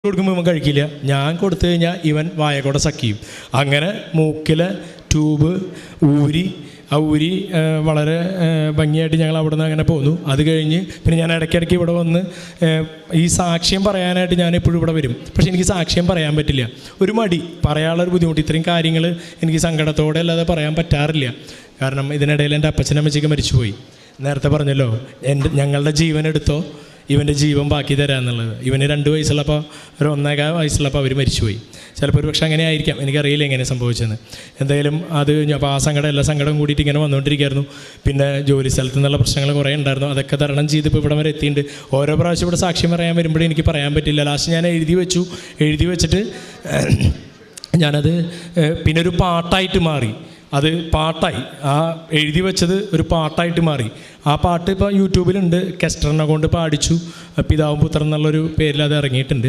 കൊടുക്കുമ്പോൾ ഇവൻ കഴിക്കില്ല. ഞാൻ കൊടുത്തു കഴിഞ്ഞാൽ ഇവൻ വായക്കൂടെ സക്കിയും. അങ്ങനെ മൂക്കിലെ ട്യൂബ് ഊരി വളരെ ഭംഗിയായിട്ട് ഞങ്ങൾ അവിടെ നിന്ന് അങ്ങനെ പോന്നു. അത് കഴിഞ്ഞ് പിന്നെ ഞാൻ ഇടയ്ക്കിടയ്ക്ക് ഇവിടെ വന്ന് ഈ സാക്ഷ്യം പറയാനായിട്ട് ഞാൻ എപ്പോഴും ഇവിടെ വരും. പക്ഷേ എനിക്ക് സാക്ഷ്യം പറയാൻ പറ്റില്ല. ഒരു മടി, പറയാനുള്ളൊരു ബുദ്ധിമുട്ട്. ഇത്രയും കാര്യങ്ങൾ എനിക്ക് സങ്കടത്തോടെ അല്ലാതെ പറയാൻ പറ്റാറില്ല. കാരണം ഇതിനിടയിൽ എൻ്റെ അപ്പച്ചനമ്മച്ചയ്ക്ക് മരിച്ചുപോയി. നേരത്തെ പറഞ്ഞല്ലോ, ഞങ്ങളുടെ ജീവൻ എടുത്തോ, ഇവൻ്റെ ജീവൻ ബാക്കി തരാമെന്നുള്ളത്. ഇവന് 2 വയസ്സുള്ളപ്പോൾ, ഒരു 1.25 വയസ്സുള്ളപ്പോൾ അവർ മരിച്ചുപോയി. ചിലപ്പോൾ ഒരു പക്ഷേ അങ്ങനെ ആയിരിക്കാം, എനിക്കറിയില്ല എങ്ങനെ സംഭവിച്ചതെന്ന്. എന്തായാലും അത് അപ്പോൾ ആ എല്ലാ സങ്കടം കൂടിയിട്ട് ഇങ്ങനെ വന്നുകൊണ്ടിരിക്കുകയായിരുന്നു. പിന്നെ ജോലി സ്ഥലത്ത് നിന്നുള്ള പ്രശ്നങ്ങൾ കുറേ ഉണ്ടായിരുന്നു. അതൊക്കെ തരണം ചെയ്ത് ഇപ്പോൾ ഇവിടെ വരെ എത്തിയിട്ടുണ്ട്. ഓരോ പ്രാവശ്യം ഇവിടെ സാക്ഷ്യം പറയാൻ വരുമ്പോഴേ എനിക്ക് പറയാൻ പറ്റില്ല. ലാസ്റ്റ് ഞാൻ എഴുതി വെച്ചിട്ട് ഞാനത് പിന്നെ ഒരു പാട്ടായിട്ട് മാറി. അത് പാട്ടായി, ആ എഴുതി വെച്ചത് ഒരു പാട്ടായിട്ട് മാറി. ആ പാട്ട് ഇപ്പോൾ യൂട്യൂബിലുണ്ട്. കെസ്റ്ററിനെ കൊണ്ട് പാടിച്ചു. പിതാവും പുത്രൻ എന്നുള്ളൊരു പേരിൽ അത് ഇറങ്ങിയിട്ടുണ്ട്.